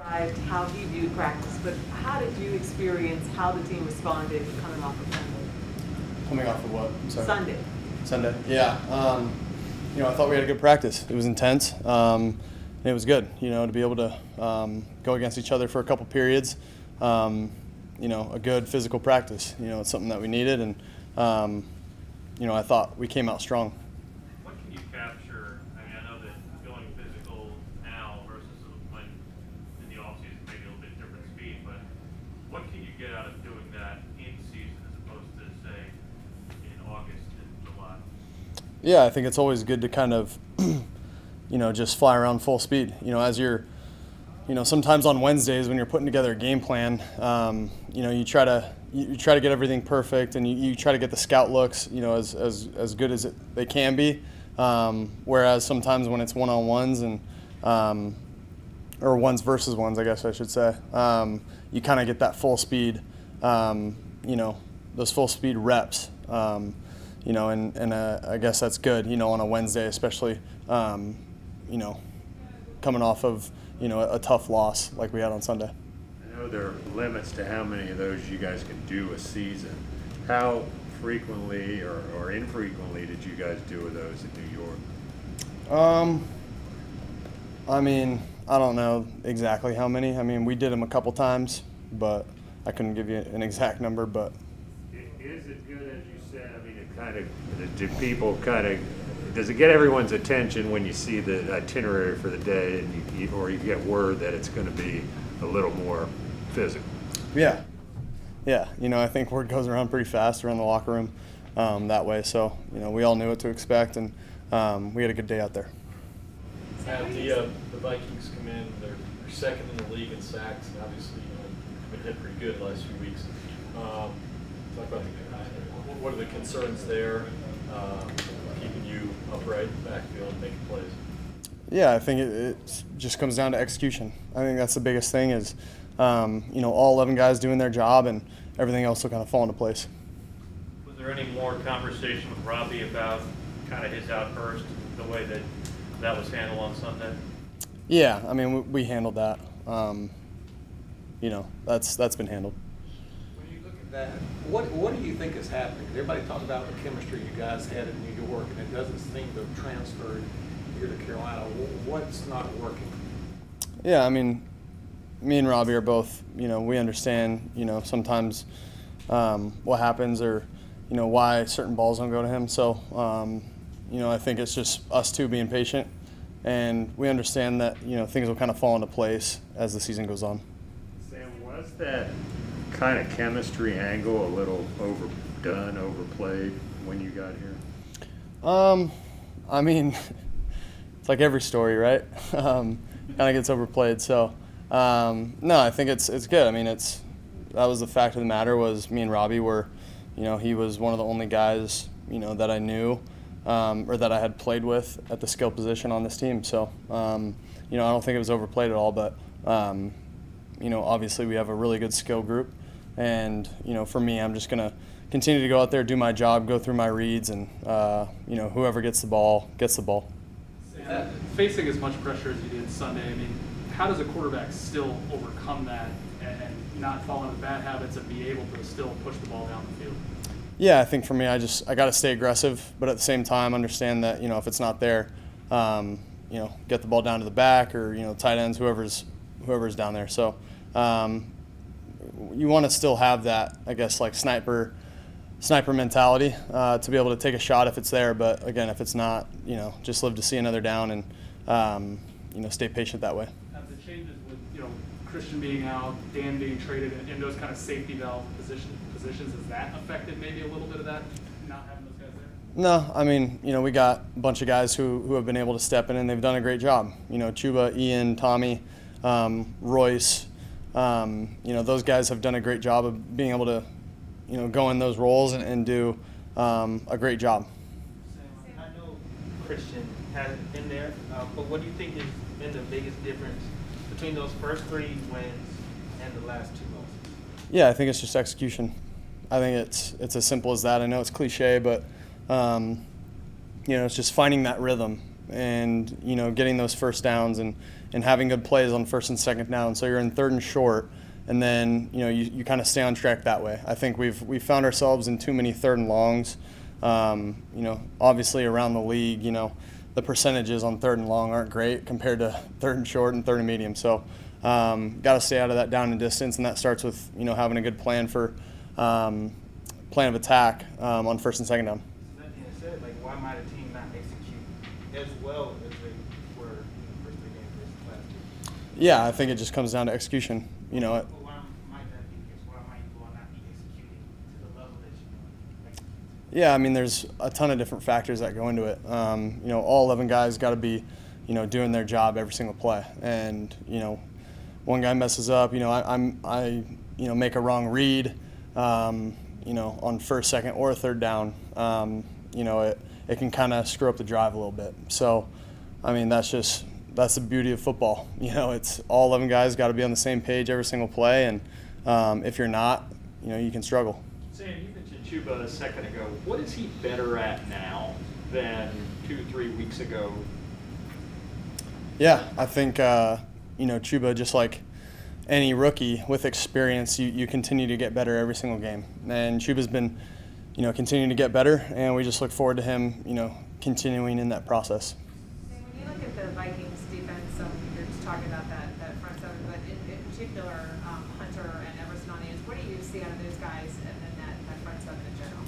described how he viewed practice, but how did you experience how the team responded coming off of Sunday? Coming off of what? I'm sorry. Sunday. Yeah. I thought we had a good practice. It was intense. And it was good, to be able to go against each other for a couple periods. A good physical practice. It's something that we needed, and I thought we came out strong. What can you capture? I know that going physical now versus when in the offseason maybe a little bit different speed, but what can you get out of doing that in season as opposed to, say, in August and July? Yeah, I think it's always good to kind of, just fly around full speed. As you're, sometimes on Wednesdays when you're putting together a game plan, you try to get everything perfect, and you try to get the scout looks, as good as they can be. Whereas sometimes when it's one-on-ones and or ones versus ones, I guess I should say, you kind of get that full speed, those full speed reps. And I guess that's good, on a Wednesday, especially, coming off of, a tough loss like we had on Sunday. I know there are limits to how many of those you guys can do a season. How frequently or infrequently did you guys do of those in New York? I don't know exactly how many. We did them a couple times, but I couldn't give you an exact number. But is it good, as you said? Does it get everyone's attention when you see the itinerary for the day, and or you get word that it's going to be a little more physical? Yeah. I think word goes around pretty fast around the locker room that way. So we all knew what to expect, and we had a good day out there. The Vikings come in, they're second in the league in sacks, and obviously been hit pretty good the last few weeks. Talk about what are the concerns there, keeping you upright in the backfield and making plays? Yeah, I think it just comes down to execution. I think that's the biggest thing is, all 11 guys doing their job, and everything else will kind of fall into place. Was there any more conversation with Robbie about kind of his outburst, the way that was handled on Sunday? Yeah, we handled that. That's been handled. When you look at that, what do you think is happening? Everybody talks about the chemistry you guys had in New York, and it doesn't seem to have transferred here to Carolina. What's not working? Yeah, me and Robbie are both, we understand, sometimes what happens or, why certain balls don't go to him. So, I think it's just us two being patient, and we understand that, things will kind of fall into place as the season goes on. Sam, was that kind of chemistry angle a little overdone, overplayed when you got here? It's like every story, right? Kind of gets overplayed. So, no, I think it's good. That was the fact of the matter was me and Robbie were, he was one of the only guys, that I knew or that I had played with at the skill position on this team. So, I don't think it was overplayed at all. But, obviously we have a really good skill group. And, for me, I'm just going to continue to go out there, do my job, go through my reads, and, whoever gets the ball gets the ball. Facing as much pressure as you did Sunday, how does a quarterback still overcome that and not fall into bad habits and be able to still push the ball down the field? Yeah, I think for me, I got to stay aggressive, but at the same time, understand that if it's not there, get the ball down to the back or tight ends, whoever's down there. So you want to still have that, I guess, like sniper mentality to be able to take a shot if it's there. But again, if it's not, just live to see another down and stay patient that way. Have the changes with Christian being out, Dan being traded, in those kind of safety valve positions, has that affected maybe a little bit of that, not having those guys there? No, we got a bunch of guys who have been able to step in, and they've done a great job. Chuba, Ian, Tommy, Royce, those guys have done a great job of being able to, go in those roles and do a great job. I know Christian hasn't been there, but what do you think has been the biggest difference between those first 3 wins and the last 2 losses? Yeah, I think it's just execution. I think it's as simple as that. I know it's cliche, but it's just finding that rhythm and getting those first downs and having good plays on first and second down. So you're in third and short, and then you kind of stay on track that way. I think we've found ourselves in too many third and longs. Obviously around the league, the percentages on third and long aren't great compared to third and short and third and medium. So got to stay out of that down and distance, and that starts with having a good plan for plan of attack on first and second down. So that being said, why might a team not execute as well as they were in the first 3 games versus last year? Yeah, I think it just comes down to execution. But why might that be the case? Why might you all not be executing to the level that you execute? Yeah, I mean, there's a ton of different factors that go into it. All 11 guys got to be, doing their job every single play. And one guy messes up. I make a wrong read. On first, second, or third down. It can kind of screw up the drive a little bit. So, I mean, that's the beauty of football. It's all 11 guys got to be on the same page every single play, and if you're not, you can struggle. Sam, you mentioned Chuba a second ago. What is he better at now than 2-3 weeks ago? Yeah, I think Chuba, just like any rookie with experience, you continue to get better every single game. And Chuba's been, continuing to get better, and we just look forward to him, continuing in that process. And when you look at the Vikings defense, you're just talking about that front seven, but in particular, Hunter and Everson on the ends, what do you see out of those guys and that front seven in general?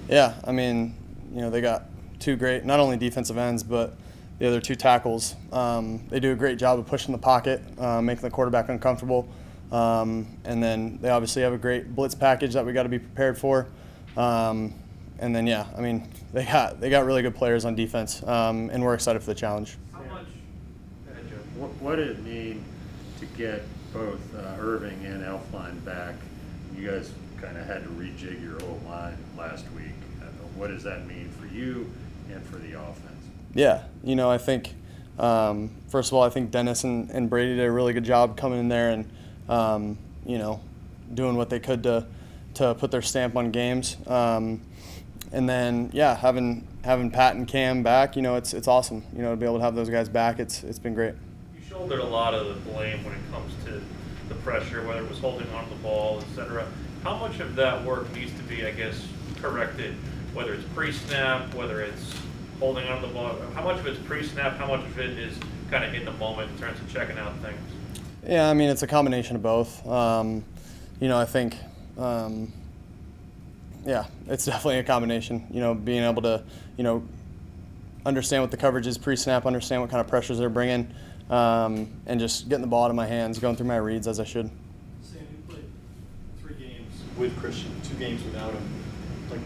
Yeah, I mean, they got 2 great, not only defensive ends, but the other 2 tackles. They do a great job of pushing the pocket, making the quarterback uncomfortable. And then they obviously have a great blitz package that we got to be prepared for. And then, yeah, I mean, they got really good players on defense, and we're excited for the challenge. How much? What did it mean to get both Irving and Elflein back? You guys kind of had to rejig your whole line last week. What does that mean for you and for the offense? Yeah, I think, first of all, I think Dennis and Brady did a really good job coming in there and, doing what they could to put their stamp on games. And then, yeah, having Pat and Cam back, it's awesome. To be able to have those guys back, it's been great. You shouldered a lot of the blame when it comes to the pressure, whether it was holding on to the ball, etc. How much of that work needs to be, I guess, corrected, whether it's pre-snap, whether it's holding on to the ball? How much of it's pre-snap? How much of it is kind of in the moment in terms of checking out things? Yeah, I mean, it's a combination of both. I think, yeah, it's definitely a combination. Being able to, understand what the coverage is pre-snap, understand what kind of pressures they're bringing, and just getting the ball out of my hands, going through my reads as I should. Sam, you played 3 games with Christian, 2 games without him.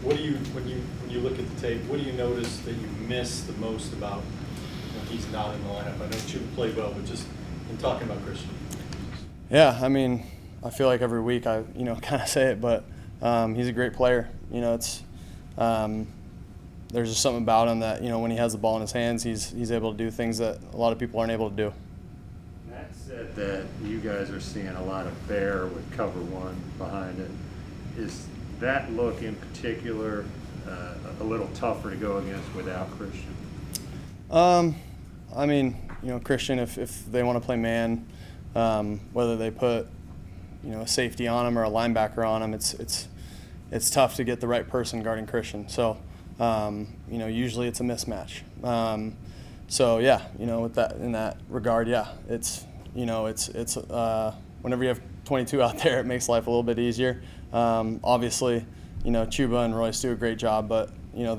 What do you, when you look at the tape, what do you notice that you miss the most about when he's not in the lineup? I know Chuba played well, but just in talking about Christian. Yeah, I mean, I feel like every week I, kind of say it, but he's a great player. It's there's just something about him that, when he has the ball in his hands, he's able to do things that a lot of people aren't able to do. Matt said that you guys are seeing a lot of bear with cover 1 behind it. Is that look in particular a little tougher to go against without Christian? I mean, Christian, if they want to play man, whether they put, a safety on him or a linebacker on him, it's tough to get the right person guarding Christian. So, usually it's a mismatch. So yeah, with that, in that regard, yeah, it's whenever you have 22 out there, it makes life a little bit easier. Obviously, Chuba and Royce do a great job, but we all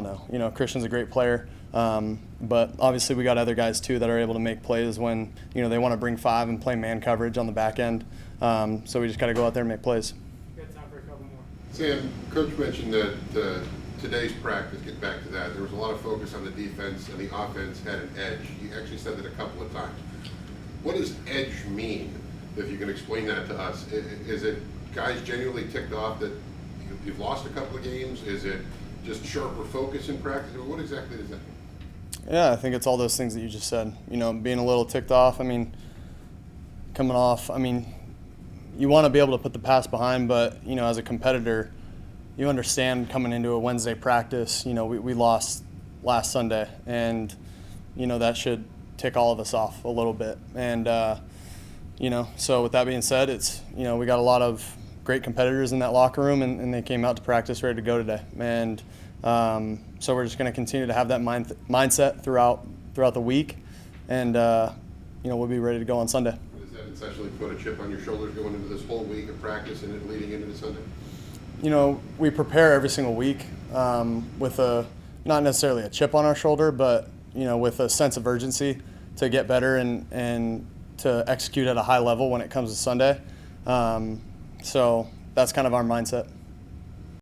know, Christian's a great player. But obviously we got other guys too that are able to make plays when, they want to bring 5 and play man coverage on the back end. So we just got to go out there and make plays. We got time for a couple more. Sam, Coach mentioned that today's practice, get back to that, there was a lot of focus on the defense and the offense had an edge. You actually said that a couple of times. What does edge mean, if you can explain that to us? Is it guys genuinely ticked off that you've lost a couple of games? Is it just sharper focus in practice? What exactly does that mean? Yeah, I think it's all those things that you just said. Being a little ticked off. I mean, coming off. I mean, you want to be able to put the pass behind, but as a competitor, you understand coming into a Wednesday practice. We lost last Sunday, and that should tick all of us off a little bit. And so with that being said, it's we got a lot of great competitors in that locker room, and they came out to practice ready to go today. And so we're just going to continue to have that mindset throughout the week, and we'll be ready to go on Sunday. Does that essentially put a chip on your shoulders going into this whole week of practice and then leading into the Sunday? We prepare every single week with not necessarily a chip on our shoulder, but with a sense of urgency to get better and to execute at a high level when it comes to Sunday. So that's kind of our mindset.